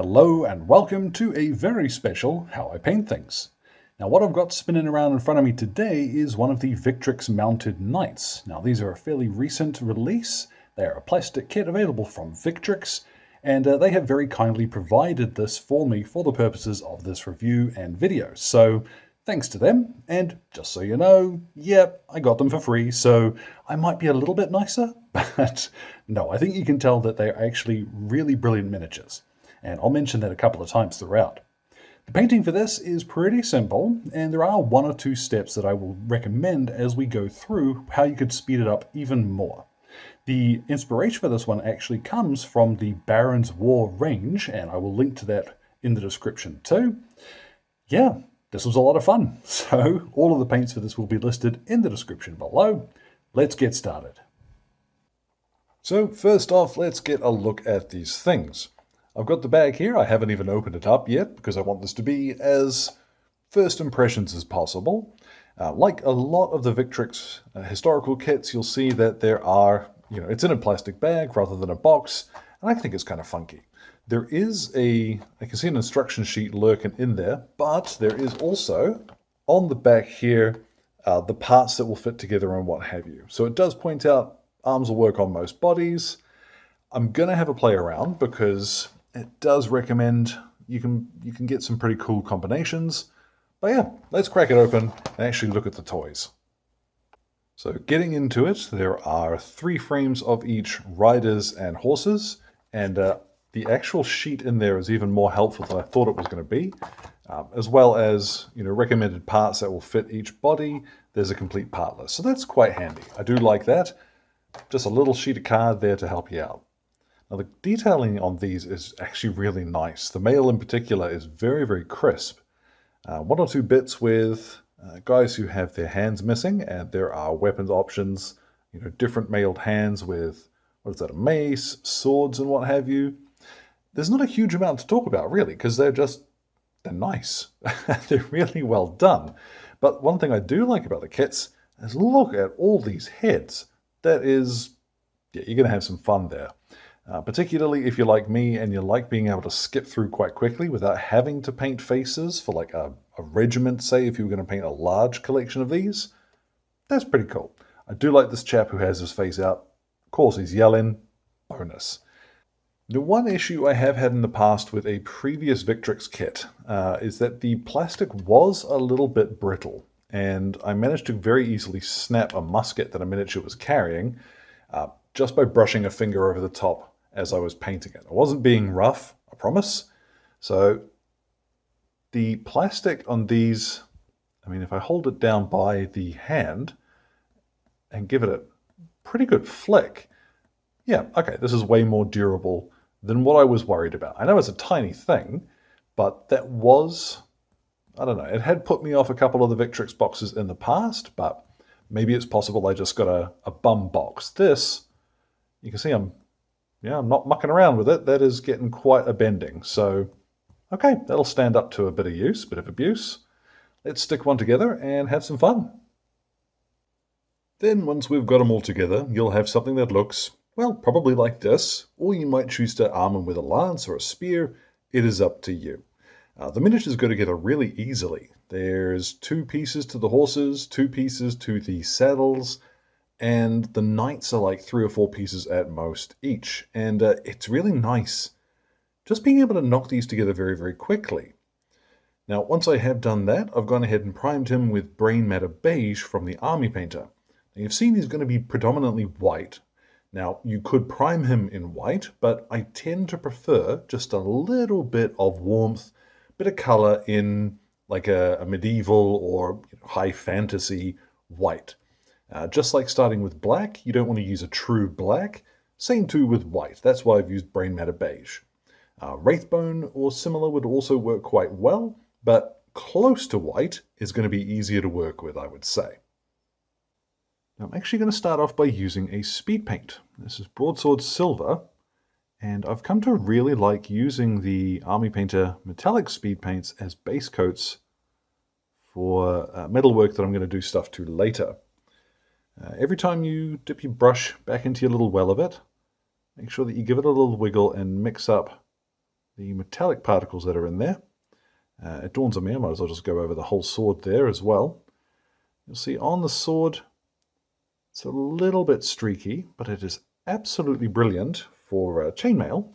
Hello and welcome to a very special How I Paint Things. Now what I've got spinning around in front of me today is one of the Victrix mounted knights. Now these are a fairly recent release. They are a plastic kit available from Victrix, and they have very kindly provided this for me for the purposes of this review and video. So thanks to them, and just so you know, yep, I got them for free, so I might be a little bit nicer, but no, I think you can tell that they're actually really brilliant miniatures. And I'll mention that a couple of times throughout. The painting for this is pretty simple, and there are one or two steps that I will recommend as we go through how you could speed it up even more. The inspiration for this one actually comes from the Baron's War range, and I will link to that in the description too. Yeah, this was a lot of fun, so all of the paints for this will be listed in the description below. Let's get started. So first off, let's get a look at these things. I've got the bag here. I haven't even opened it up yet because I want this to be as first impressions as possible. Like a lot of the Victrix historical kits, you'll see that there are, it's in a plastic bag rather than a box, and I think it's kind of funky. There is I can see an instruction sheet lurking in there, but there is also, on the back here, the parts that will fit together and what have you. So it does point out arms will work on most bodies. I'm going to have a play around because it does recommend you can get some pretty cool combinations. But yeah, let's crack it open and actually look at the toys. So getting into it, there are 3 frames of each riders and horses, and the actual sheet in there is even more helpful than I thought it was going to be, as well as recommended parts that will fit each body. There's a complete part list, so that's quite handy. I do like that. Just a little sheet of card there to help you out. Now the detailing on these is actually really nice. The mail in particular is very, very crisp. 1 or 2 bits with guys who have their hands missing, and there are weapons options, different mailed hands with, what is that, a mace, swords and what have you. There's not a huge amount to talk about really, because they're nice. They're really well done. But one thing I do like about the kits is look at all these heads. That is, yeah, you're going to have some fun there. Particularly if you're like me and you like being able to skip through quite quickly without having to paint faces for like a regiment, say, if you were going to paint a large collection of these. That's pretty cool. I do like this chap who has his face out. Of course, he's yelling. Bonus. The one issue I have had in the past with a previous Victrix kit is that the plastic was a little bit brittle, and I managed to very easily snap a musket that a miniature was carrying just by brushing a finger over the top as I was painting it. I wasn't being rough, I promise. So the plastic on these, if I hold it down by the hand and give it a pretty good flick, yeah, okay, this is way more durable than what I was worried about. I know it's a tiny thing, but that was, I don't know, it had put me off a couple of the Victrix boxes in the past, but maybe it's possible I just got a bum box. This, you can see I'm not mucking around with it. That is getting quite a bending. So, okay, that'll stand up to a bit of use, bit of abuse. Let's stick one together and have some fun. Then once we've got them all together, you'll have something that looks, well, probably like this, or you might choose to arm them with a lance or a spear. It is up to you. The miniatures go together really easily. There's 2 pieces to the horses, 2 pieces to the saddles, and the knights are like 3 or 4 pieces at most each. And it's really nice just being able to knock these together very, very quickly. Now, once I have done that, I've gone ahead and primed him with Brain Matter Beige from the Army Painter. Now, you've seen he's going to be predominantly white. Now, you could prime him in white, but I tend to prefer just a little bit of warmth, bit of color in like a medieval or high fantasy white. Just like starting with black, you don't want to use a true black. Same too with white. That's why I've used Brain Matter Beige. Wraithbone or similar would also work quite well, but close to white is going to be easier to work with, I would say. Now, I'm actually going to start off by using a speed paint. This is Broadsword Silver, and I've come to really like using the Army Painter metallic speed paints as base coats for metalwork that I'm going to do stuff to later. Every time you dip your brush back into your little well of it, make sure that you give it a little wiggle and mix up the metallic particles that are in there. It dawns on me, I might as well just go over the whole sword there as well. You'll see on the sword, it's a little bit streaky, but it is absolutely brilliant for chainmail.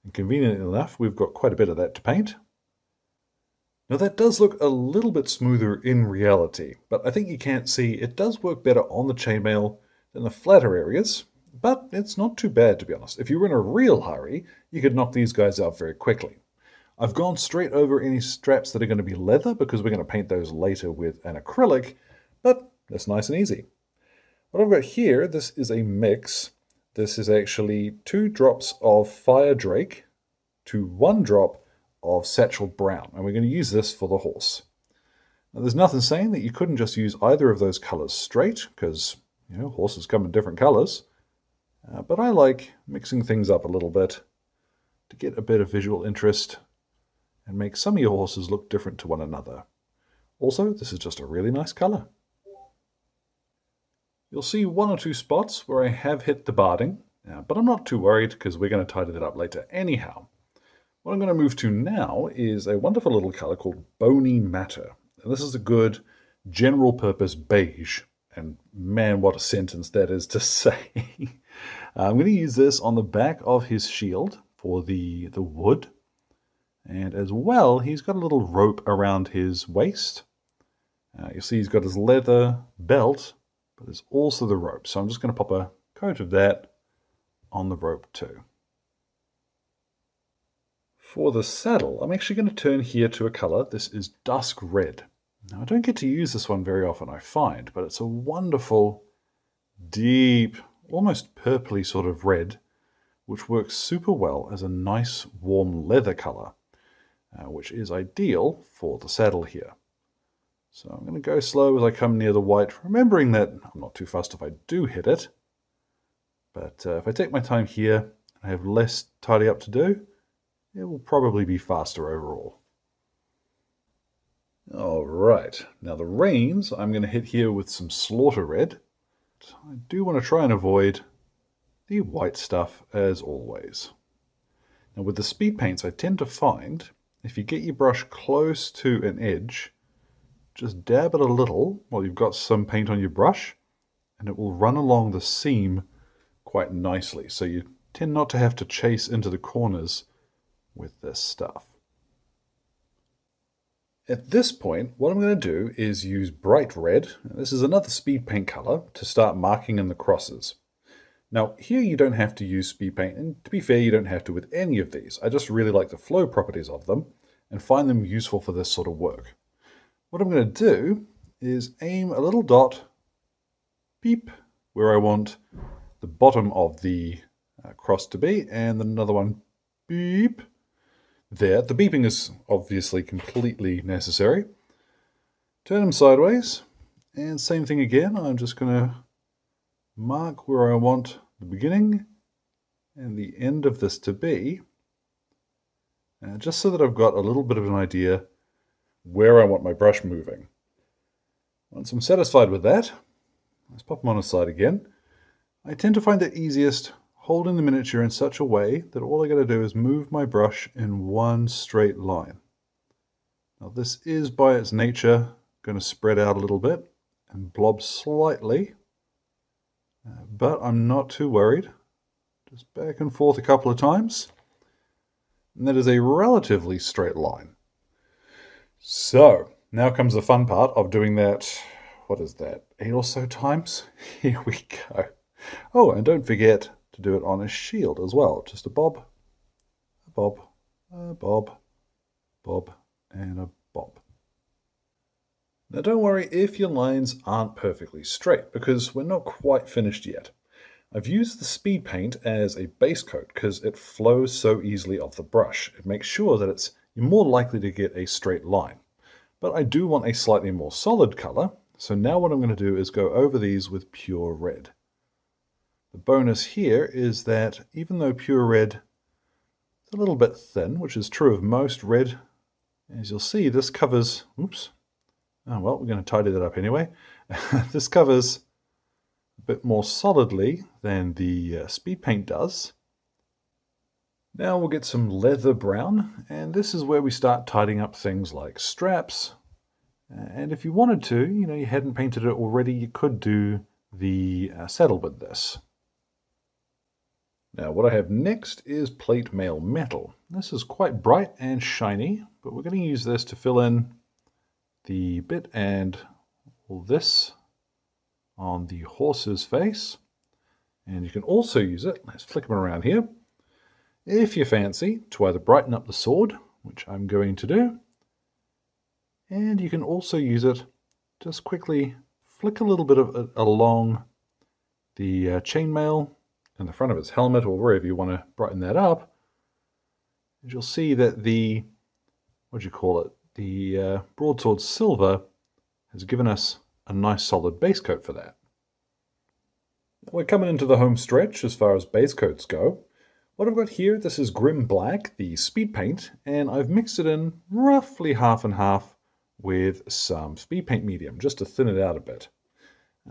And conveniently enough, we've got quite a bit of that to paint. Now that does look a little bit smoother in reality, but I think you can't see it does work better on the chainmail than the flatter areas, but it's not too bad to be honest. If you were in a real hurry, you could knock these guys out very quickly. I've gone straight over any straps that are going to be leather because we're going to paint those later with an acrylic, but that's nice and easy. What I've got here, this is a mix. This is actually 2 drops of Fire Drake to 1 drop of Satchel Brown, and we're going to use this for the horse. Now, there's nothing saying that you couldn't just use either of those colors straight, because horses come in different colors, but I like mixing things up a little bit to get a bit of visual interest and make some of your horses look different to one another. Also, this is just a really nice color. You'll see 1 or 2 spots where I have hit the barding, but I'm not too worried because we're going to tidy that up later anyhow. What I'm going to move to now is a wonderful little color called Bony Matter. And this is a good general purpose beige. And man, what a sentence that is to say. I'm going to use this on the back of his shield for the wood. And as well, he's got a little rope around his waist. You'll see he's got his leather belt, but there's also the rope. So I'm just going to pop a coat of that on the rope too. For the saddle, I'm actually going to turn here to a color. This is Dusk Red. Now, I don't get to use this one very often, I find, but it's a wonderful, deep, almost purpley sort of red, which works super well as a nice warm leather color, which is ideal for the saddle here. So I'm going to go slow as I come near the white, remembering that I'm not too fussed if I do hit it. But if I take my time here and I have less tidy up to do, it will probably be faster overall. All right, now the reins I'm going to hit here with some Slaughter Red. I do want to try and avoid the white stuff as always. Now with the speed paints, I tend to find if you get your brush close to an edge, just dab it a little while you've got some paint on your brush, and it will run along the seam quite nicely. So you tend not to have to chase into the corners with this stuff. At this point, what I'm going to do is use bright red. This is another speed paint color to start marking in the crosses. Now here you don't have to use speed paint, and to be fair, you don't have to with any of these. I just really like the flow properties of them and find them useful for this sort of work. What I'm going to do is aim a little dot, beep, where I want the bottom of the cross to be, and then another one, beep, there. The beeping is obviously completely necessary. Turn them sideways, and same thing again. I'm just going to mark where I want the beginning and the end of this to be, just so that I've got a little bit of an idea where I want my brush moving. Once I'm satisfied with that, let's pop them on the side again. I tend to find it easiest holding the miniature in such a way that all I got to do is move my brush in one straight line. Now this is by its nature going to spread out a little bit and blob slightly, but I'm not too worried. Just back and forth a couple of times, and that is a relatively straight line. So now comes the fun part of doing that, what is that, 8 or so times? Here we go. Oh, and don't forget to do it on a shield as well. Just a bob, a bob, a bob, bob, and a bob. Now don't worry if your lines aren't perfectly straight, because we're not quite finished yet. I've used the speed paint as a base coat because it flows so easily off the brush. It makes sure that you're more likely to get a straight line. But I do want a slightly more solid color, so now what I'm going to do is go over these with pure red. The bonus here is that even though pure red is a little bit thin, which is true of most red, as you'll see, this covers, oops, oh well, we're going to tidy that up anyway. This covers a bit more solidly than the speed paint does. Now we'll get some leather brown, and this is where we start tidying up things like straps. And if you wanted to, you hadn't painted it already, you could do the saddle with this. Now what I have next is plate mail metal. This is quite bright and shiny, but we're going to use this to fill in the bit and all this on the horse's face. And you can also use it, let's flick them around here, if you fancy, to either brighten up the sword, which I'm going to do, and you can also use it, just quickly flick a little bit of it along the chainmail in the front of his helmet, or wherever you want to brighten that up. And you'll see that the, the broadsword silver has given us a nice solid base coat for that. We're coming into the home stretch as far as base coats go. What I've got here, this is Grim Black, the speed paint, and I've mixed it in roughly half and half with some speed paint medium, just to thin it out a bit.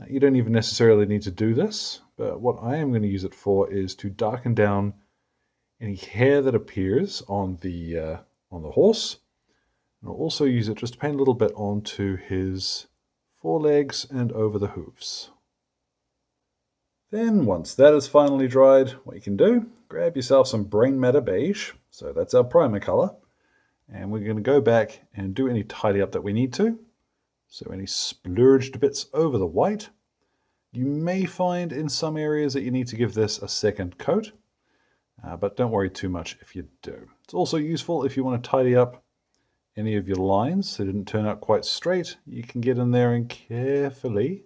You don't even necessarily need to do this, but what I am going to use it for is to darken down any hair that appears on the horse. And I'll also use it just to paint a little bit onto his forelegs and over the hooves. Then once that is finally dried, what you can do, grab yourself some brain matter beige, so that's our primer color, and we're going to go back and do any tidy up that we need to. So any splurged bits over the white. You may find in some areas that you need to give this a second coat, but don't worry too much if you do. It's also useful if you want to tidy up any of your lines that didn't turn out quite straight. You can get in there and carefully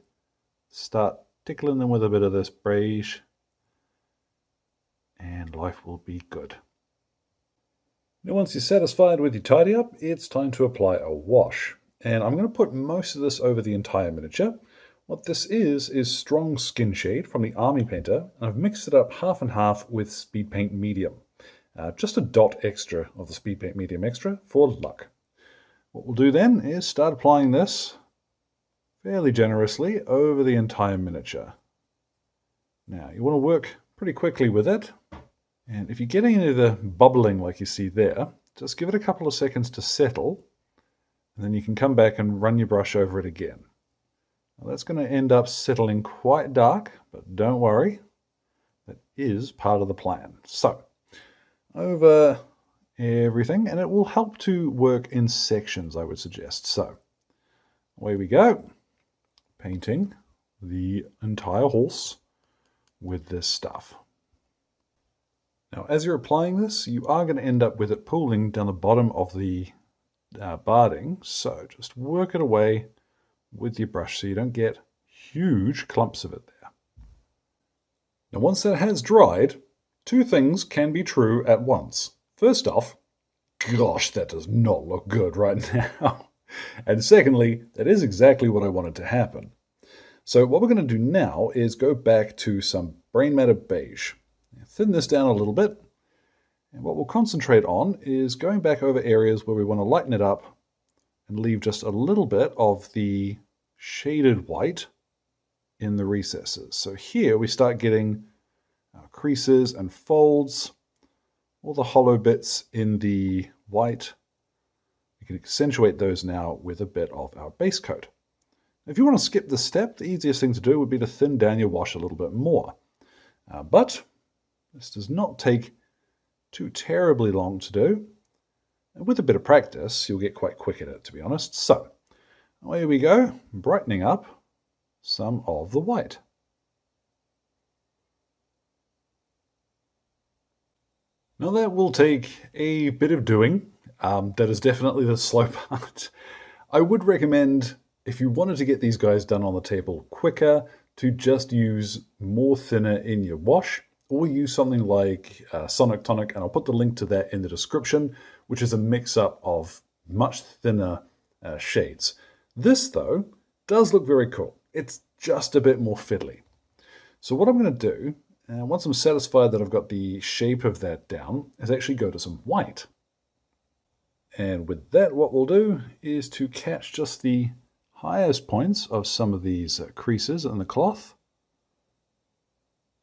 start tickling them with a bit of this beige, and life will be good. Now once you're satisfied with your tidy up, it's time to apply a wash. And I'm going to put most of this over the entire miniature. What this is strong skin shade from the Army Painter, and I've mixed it up half and half with speed paint medium. Just a dot extra of the speed paint medium extra for luck. What we'll do then is start applying this fairly generously over the entire miniature. Now you want to work pretty quickly with it, and if you get any of the bubbling like you see there, just give it a couple of seconds to settle, and then you can come back and run your brush over it again. Now that's going to end up settling quite dark, but don't worry, that is part of the plan. So over everything, and it will help to work in sections, I would suggest. So away we go, painting the entire horse with this stuff. Now as you're applying this, you are going to end up with it pooling down the bottom of the barding, so just work it away with your brush so you don't get huge clumps of it there. Now once that has dried, two things can be true at once. First off, gosh, that does not look good right now. And secondly, that is exactly what I wanted to happen. So what we're going to do now is go back to some brain matter beige. Thin this down a little bit. And what we'll concentrate on is going back over areas where we want to lighten it up and leave just a little bit of the shaded white in the recesses. So here we start getting creases and folds, all the hollow bits in the white. We can accentuate those now with a bit of our base coat. If you want to skip this step, the easiest thing to do would be to thin down your wash a little bit more. But this does not take too terribly long to do. And with a bit of practice, you'll get quite quick at it, to be honest. So, away we go, brightening up some of the white. Now that will take a bit of doing. That is definitely the slow part. I would recommend, if you wanted to get these guys done on the table quicker, to just use more thinner in your wash, or use something like Sonic Tonic, and I'll put the link to that in the description, which is a mix-up of much thinner shades. This, though, does look very cool. It's just a bit more fiddly. So what I'm going to do, once I'm satisfied that I've got the shape of that down, is actually go to some white. And with that, what we'll do is to catch just the highest points of some of these creases in the cloth.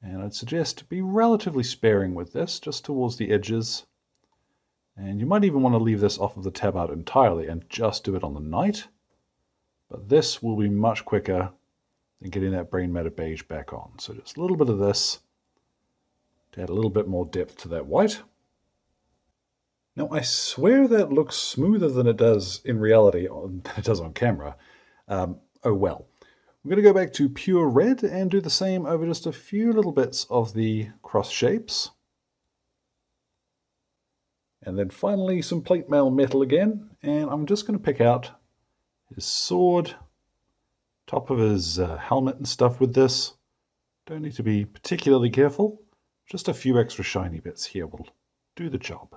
And I'd suggest be relatively sparing with this, just towards the edges. And you might even want to leave this off of the tab art entirely and just do it on the knight. But this will be much quicker than getting that brain matter beige back on. So just a little bit of this to add a little bit more depth to that white. Now I swear that looks smoother than it does in reality, than it does on camera. Oh well. We're going to go back to pure red and do the same over just a few little bits of the cross shapes. And then finally some plate mail metal again, and I'm just going to pick out his sword, top of his helmet and stuff with this. Don't need to be particularly careful, just a few extra shiny bits here will do the job.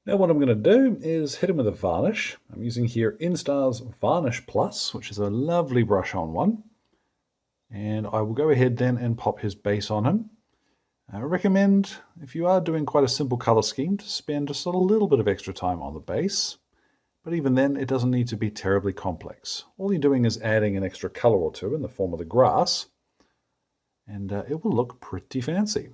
Now what I'm going to do is hit him with a varnish. I'm using here Instar's Varnish Plus, which is a lovely brush-on one. And I will go ahead then and pop his base on him. I recommend, if you are doing quite a simple color scheme, to spend just a little bit of extra time on the base. But even then, it doesn't need to be terribly complex. All you're doing is adding an extra color or two in the form of the grass, and it will look pretty fancy.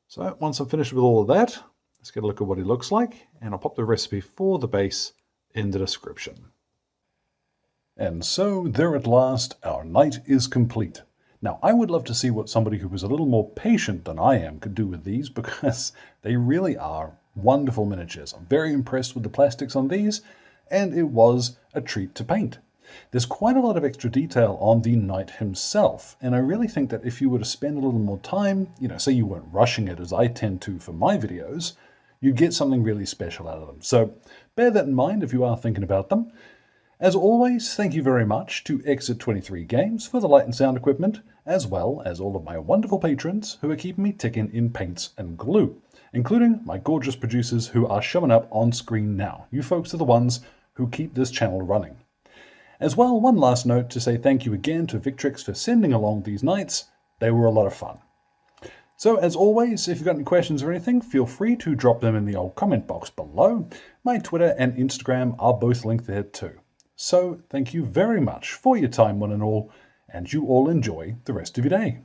So once I'm finished with all of that, let's get a look at what he looks like, and I'll pop the recipe for the base in the description. And so, there at last, our knight is complete. Now, I would love to see what somebody who was a little more patient than I am could do with these, because they really are wonderful miniatures. I'm very impressed with the plastics on these, and it was a treat to paint. There's quite a lot of extra detail on the knight himself, and I really think that if you were to spend a little more time, say you weren't rushing it as I tend to for my videos, you'd get something really special out of them. So bear that in mind if you are thinking about them. As always, thank you very much to Exit 23 Games for the light and sound equipment, as well as all of my wonderful patrons who are keeping me ticking in paints and glue, including my gorgeous producers who are showing up on screen now. You folks are the ones who keep this channel running. As well, one last note to say thank you again to Victrix for sending along these nights. They were a lot of fun. So, as always, if you've got any questions or anything, feel free to drop them in the old comment box below. My Twitter and Instagram are both linked there too. So, thank you very much for your time, one and all, and you all enjoy the rest of your day.